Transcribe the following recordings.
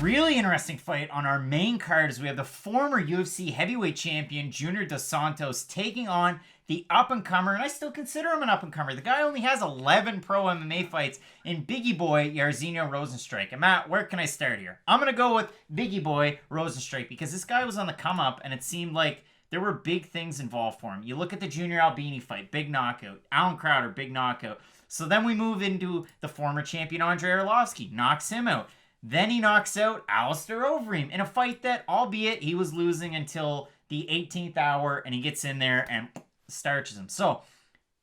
really interesting fight on our main card is we have the former UFC heavyweight champion Junior Dos Santos taking on the up-and-comer, and I still consider him an up-and-comer. The guy only has 11 pro MMA fights in Bigi Boy Jairzinho Rozenstruik. And Matt, where can I start here? I'm going to go with Bigi Boy Rozenstruik because this guy was on the come-up, and it seemed like there were big things involved for him. You look at the Junior Albini fight, big knockout. Alan Crowder, big knockout. So then we move into the former champion Andrei Arlovski, knocks him out. Then he knocks out Alistair Overeem in a fight that, albeit he was losing until the 18th hour, and he gets in there and starches him. So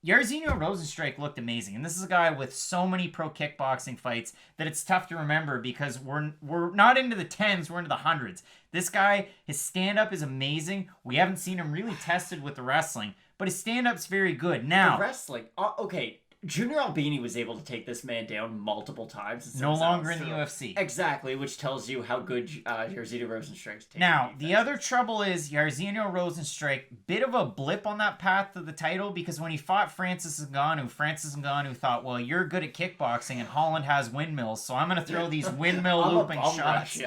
Jairzinho Rozenstruik looked amazing, and this is a guy with so many pro kickboxing fights that it's tough to remember because we're not into the tens, we're into the hundreds. This guy, his stand-up is amazing. We haven't seen him really tested with the wrestling, but his stand-up's very good. Now, the wrestling, okay. Junior Albini was able to take this man down multiple times. No longer in the UFC. Exactly, which tells you how good Jairzinho Rozenstruik's taking. Now, the other trouble is Jairzinho Rozenstruik, bit of a blip on that path to the title because when he fought Francis Ngannou thought, well, you're good at kickboxing and Holland has windmills, so I'm going to throw these windmill looping shots.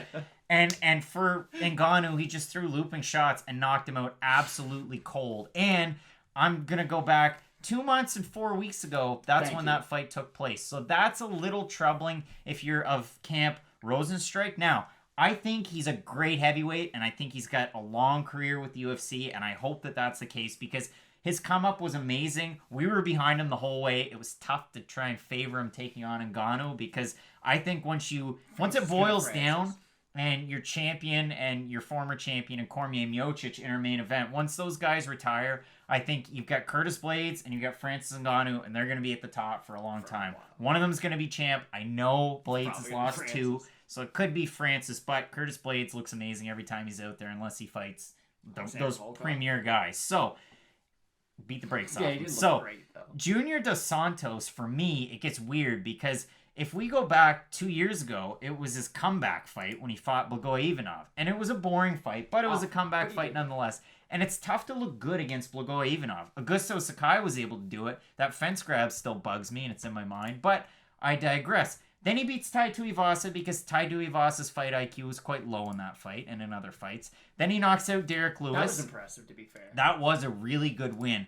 And for Ngannou, he just threw looping shots and knocked him out absolutely cold. And I'm going to go back 2 months and 4 weeks ago, that's when that fight took place. So that's a little troubling if you're of camp Rozenstruik. Now, I think he's a great heavyweight, and I think he's got a long career with the UFC, and I hope that that's the case because his come-up was amazing. We were behind him the whole way. It was tough to try and favor him taking on Ngannou because I think once it boils down and your champion and your former champion and Cormier and Miocic in our main event, once those guys retire, I think you've got Curtis Blades and you've got Francis Ngannou, and they're going to be at the top for a long time. One of them's going to be champ. I know Blades has lost two, so it could be Francis, but Curtis Blades looks amazing every time he's out there unless he fights those premier guys. So, beat the brakes off him. So, Junior Dos Santos, for me, it gets weird because if we go back 2 years ago, it was his comeback fight when he fought Blagoy Ivanov. And it was a boring fight, but it was a comeback fight nonetheless. And it's tough to look good against Blagoy Ivanov. Augusto Sakai was able to do it. That fence grab still bugs me, and it's in my mind. But I digress. Then he beats Tai Tuivasa because Tai Tuivasa's fight IQ was quite low in that fight and in other fights. Then he knocks out Derek Lewis. That was impressive, to be fair. That was a really good win.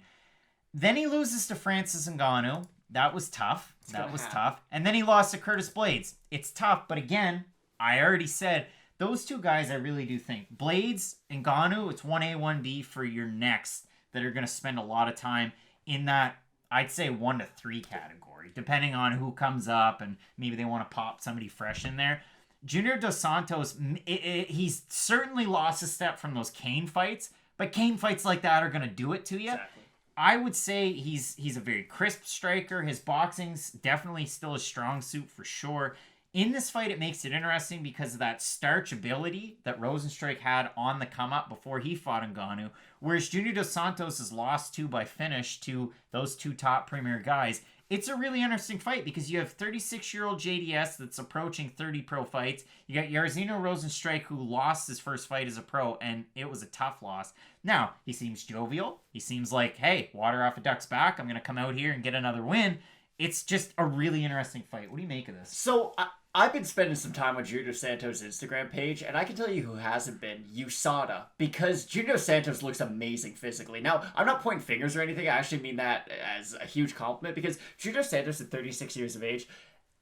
Then he loses to Francis Ngannou. That was tough. Tough. And then he lost to Curtis Blades. It's tough, but again, I already said those two guys I really do think. Blades and Ngannou, it's 1A, 1B for your next that are going to spend a lot of time in that, I'd say 1 to 3 category, depending on who comes up and maybe they want to pop somebody fresh in there. Junior Dos Santos, he's certainly lost a step from those Kane fights, but Kane fights like that are going to do it to you. Exactly. I would say he's a very crisp striker. His boxing's definitely still a strong suit for sure. In this fight, it makes it interesting because of that starch ability that Rozenstruik had on the come-up before he fought Ngannou, whereas Junior Dos Santos is lost to by finish to those two top premier guys. It's a really interesting fight because you have 36-year-old JDS that's approaching 30 pro fights. You got Jairzinho Rozenstruik, who lost his first fight as a pro, and it was a tough loss. Now, he seems jovial. He seems like, hey, water off a duck's back. I'm going to come out here and get another win. It's just a really interesting fight. What do you make of this? So, I've been spending some time on Junior Santos' Instagram page, and I can tell you who hasn't been. USADA. Because Junior Santos looks amazing physically. Now, I'm not pointing fingers or anything. I actually mean that as a huge compliment, because Junior Santos at 36 years of age,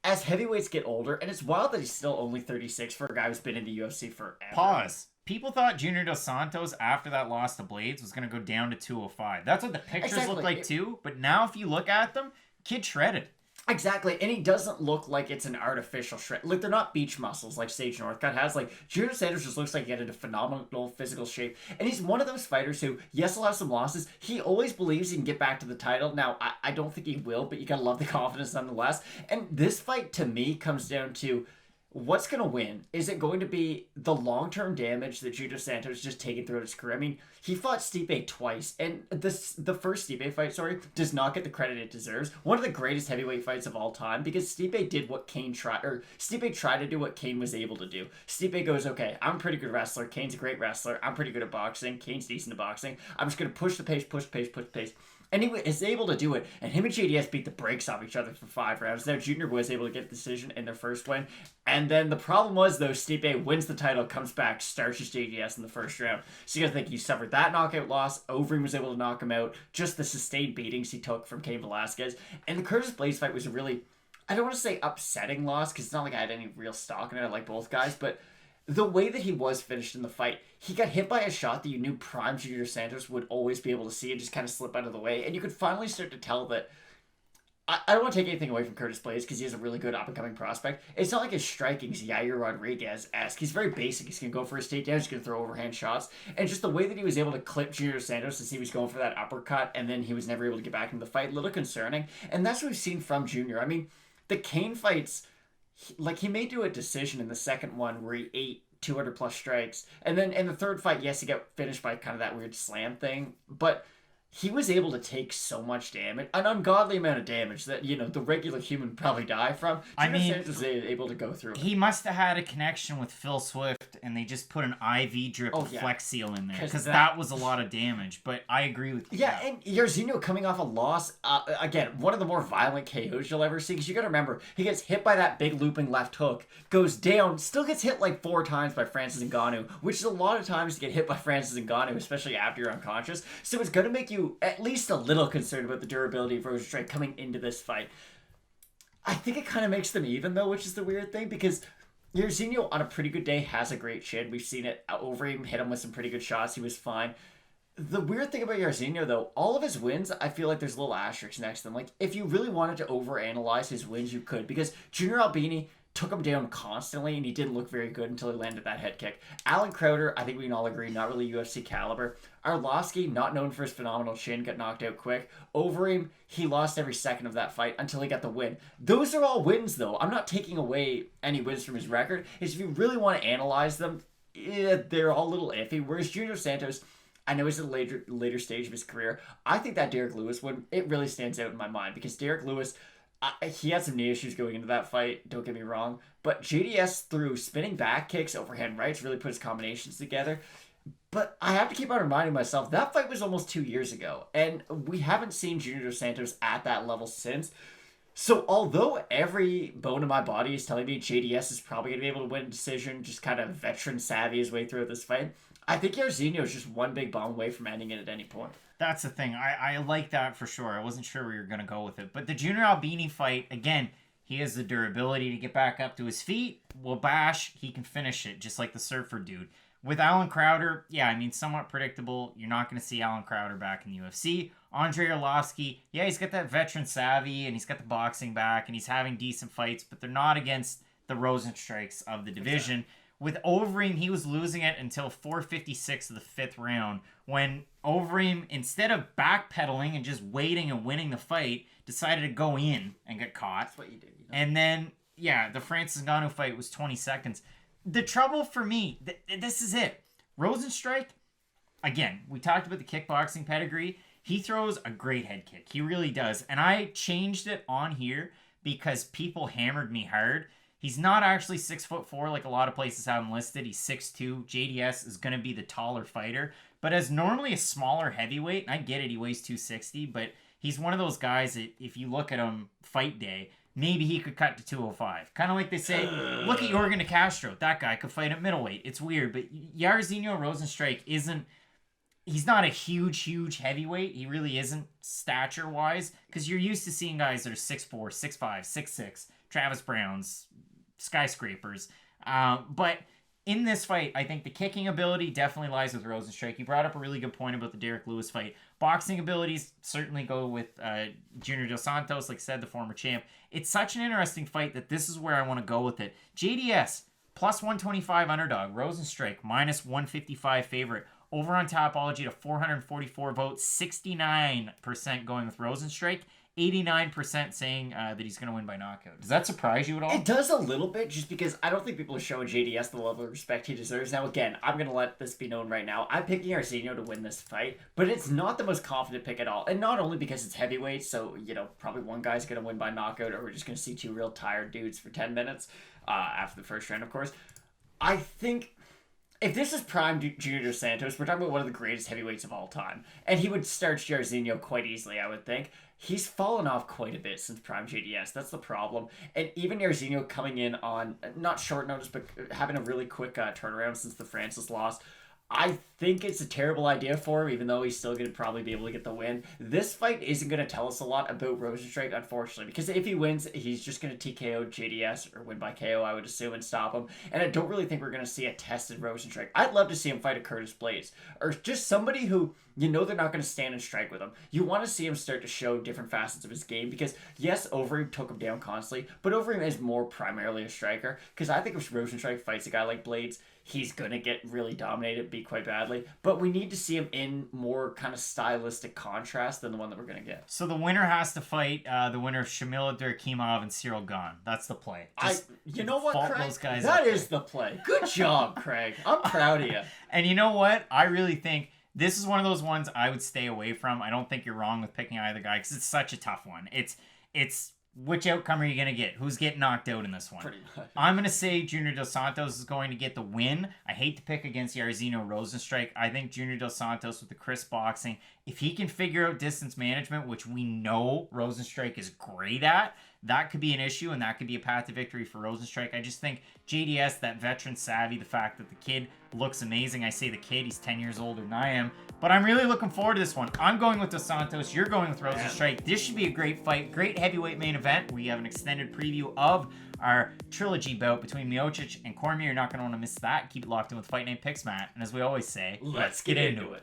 as heavyweights get older, and it's wild that he's still only 36 for a guy who's been in the UFC forever. Pause. People thought Junior Dos Santos, after that loss to Blades, was going to go down to 205. That's what the pictures look like too, but now if you look at them, kid shredded. Exactly, and he doesn't look like it's an artificial shred. Like, they're not beach muscles like Sage Northcutt has. Like, Junior Santos just looks like he had a phenomenal physical shape. And he's one of those fighters who, yes, he'll have some losses. He always believes he can get back to the title. Now, I don't think he will, but you gotta love the confidence nonetheless. And this fight, to me, comes down to what's going to win? Is it going to be the long-term damage that Junior Santos just taken throughout his career? I mean, he fought Stipe twice, and the first Stipe fight, does not get the credit it deserves. One of the greatest heavyweight fights of all time, because Stipe did what Kane tried, or Stipe tried to do what Kane was able to do. Stipe goes, okay, I'm a pretty good wrestler. Kane's a great wrestler. I'm pretty good at boxing. Kane's decent at boxing. I'm just going to push the pace. And he is able to do it. And him and JDS beat the brakes off each other for 5 rounds. Now, Junior was able to get the decision in their first win. And then the problem was, though, Stipe wins the title, comes back, starches JDS in the first round. So you got to think he suffered that knockout loss. Overeem was able to knock him out. Just the sustained beatings he took from Cain Velasquez. And the Curtis Blaydes fight was a really, I don't want to say upsetting loss, because it's not like I had any real stock in it. I like both guys. But the way that he was finished in the fight, he got hit by a shot that you knew prime Junior Santos would always be able to see and just kind of slip out of the way. And you could finally start to tell that, I don't want to take anything away from Curtis Blaydes because he has a really good up-and-coming prospect. It's not like his striking is Yair Rodriguez-esque. He's very basic. He's going to go for his takedowns. He's going to throw overhand shots. And just the way that he was able to clip Junior Santos as he was going for that uppercut and then he was never able to get back into the fight, a little concerning. And that's what we've seen from Junior. I mean, the Cain fights, he may do a decision in the second one where he ate 200 plus strikes. And then in the third fight, yes, he got finished by kind of that weird slam thing. But he was able to take so much damage, an ungodly amount of damage that, the regular human probably die from. Santos was able to go through it. He must have had a connection with Phil Swift, and they just put an IV drip of Flex Seal in there, because that was a lot of damage. But I agree with you. Yeah, and Jairzinho coming off a loss, again, one of the more violent KOs you'll ever see, because you got to remember, he gets hit by that big looping left hook, goes down, still gets hit like 4 times by Francis Ngannou, which is a lot of times to get hit by Francis Ngannou, especially after you're unconscious. So it's going to make you at least a little concerned about the durability of Rozenstruik coming into this fight. I think it kind of makes them even, though, which is the weird thing, because Jairzinho, on a pretty good day, has a great chin. We've seen it. Overeem hit him with some pretty good shots. He was fine. The weird thing about Jairzinho, though, all of his wins, I feel like there's little asterisks next to them. Like, if you really wanted to overanalyze his wins, you could, because Junior Albini took him down constantly, and he didn't look very good until he landed that head kick. Alan Crowder, I think we can all agree, not really UFC caliber. Arlovsky, not known for his phenomenal chin, got knocked out quick. Overeem, he lost every second of that fight until he got the win. Those are all wins, though. I'm not taking away any wins from his record. It's if you really want to analyze them, they're all a little iffy. Whereas Junior Santos, I know he's at a later stage of his career. I think that Derek Lewis one, it really stands out in my mind, because Derek Lewis, he had some knee issues going into that fight, don't get me wrong, but JDS threw spinning back kicks, overhand rights, really put his combinations together. But I have to keep on reminding myself, that fight was almost 2 years ago, and we haven't seen Junior Dos Santos at that level since. So although every bone in my body is telling me JDS is probably going to be able to win a decision, just kind of veteran savvy his way through this fight, I think Jairzinho is just one big bomb away from ending it at any point. That's the thing. I like that for sure. I wasn't sure where you were going to go with it. But the Junior Albini fight, again, he has the durability to get back up to his feet. Will bash, he can finish it, just like the Surfer dude. With Alan Crowder, somewhat predictable. You're not going to see Alan Crowder back in the UFC. Andrei Arlovsky, he's got that veteran savvy, and he's got the boxing back, and he's having decent fights, but they're not against the Rozenstruiks of the division. Exactly. With Overeem, he was losing it until 4:56 of the 5th round, when Overeem, instead of backpedaling and just waiting and winning the fight, decided to go in and get caught. That's what you did. And then, the Francis Ngannou fight was 20 seconds. The trouble for me, this is it. Rozenstruik, again, we talked about the kickboxing pedigree. He throws a great head kick. He really does. And I changed it on here because people hammered me hard. He's not actually 6'4" like a lot of places have him listed. He's 6'2". JDS is going to be the taller fighter. But as normally a smaller heavyweight, and I get it, he weighs 260, but he's one of those guys that if you look at him fight day, maybe he could cut to 205. Kind of like they say, look at Yorgan de Castro. That guy could fight at middleweight. It's weird, but Jairzinho Rozenstruik he's not a huge heavyweight. He really isn't stature-wise, because you're used to seeing guys that are 6'4", 6'5", 6'6", Travis Browns, skyscrapers. But in this fight, I think the kicking ability definitely lies with Rozenstruik. You brought up a really good point about the Derek Lewis fight. Boxing abilities certainly go with Junior Dos Santos, like I said, the former champ. It's such an interesting fight that this is where I want to go with it. JDS, plus 125 underdog. Rozenstruik, minus 155 favorite. Over on Topology to 444 votes, 69% going with Rozenstruik, 89% saying that he's going to win by knockout. Does that surprise you at all? It does a little bit, just because I don't think people are showing JDS the level of respect he deserves. Now, again, I'm going to let this be known right now. I'm picking Jairzinho to win this fight, but it's not the most confident pick at all. And not only because it's heavyweight, so, probably one guy's going to win by knockout, or we're just going to see 2 real tired dudes for 10 minutes after the first round, of course. I think If this is prime Junior Dos Santos, we're talking about one of the greatest heavyweights of all time. And he would starch Jairzinho quite easily, I would think. He's fallen off quite a bit since prime JDS. That's the problem. And even Jairzinho coming in on, not short notice, but having a really quick turnaround since the Francis loss, I think it's a terrible idea for him, even though he's still going to probably be able to get the win. This fight isn't going to tell us a lot about Rozenstruik, unfortunately, because if he wins, he's just going to TKO JDS, or win by KO, I would assume, and stop him. And I don't really think we're going to see a tested Rozenstruik. I'd love to see him fight a Curtis Blades, or just somebody who, you know, they're not going to stand and strike with him. You want to see him start to show different facets of his game, because yes, Overeem took him down constantly, but Overeem is more primarily a striker, because I think if Rozenstruik fights a guy like Blades, he's going to get really dominated, beat quite badly. But we need to see him in more kind of stylistic contrast than the one that we're going to get. So the winner has to fight the winner of Shamil Abdurakhimov and Cyril Gane. That's the play. You know what, Craig? Those guys that is the play. Good job, Craig. I'm proud of you. And you know what? I really think this is one of those ones I would stay away from. I don't think you're wrong with picking either guy because it's such a tough one. It's which outcome are you going to get? Who's getting knocked out in this one? Pretty much. I'm going to say Junior Dos Santos is going to get the win. I hate to pick against Jairzinho Rozenstruik. I think Junior Dos Santos with the crisp boxing, if he can figure out distance management, which we know Rozenstruik is great at, that could be an issue and that could be a path to victory for Rozenstruik. I just think JDS, that veteran savvy, the fact that the kid looks amazing. I say the kid, he's 10 years older than I am. But I'm really looking forward to this one. I'm going with Dos Santos. You're going with Rozenstruik. This should be a great fight. Great heavyweight main event. We have an extended preview of our trilogy bout between Miocic and Cormier. You're not going to want to miss that. Keep it locked in with Fight Night Picks, Matt. And as we always say, let's get into it.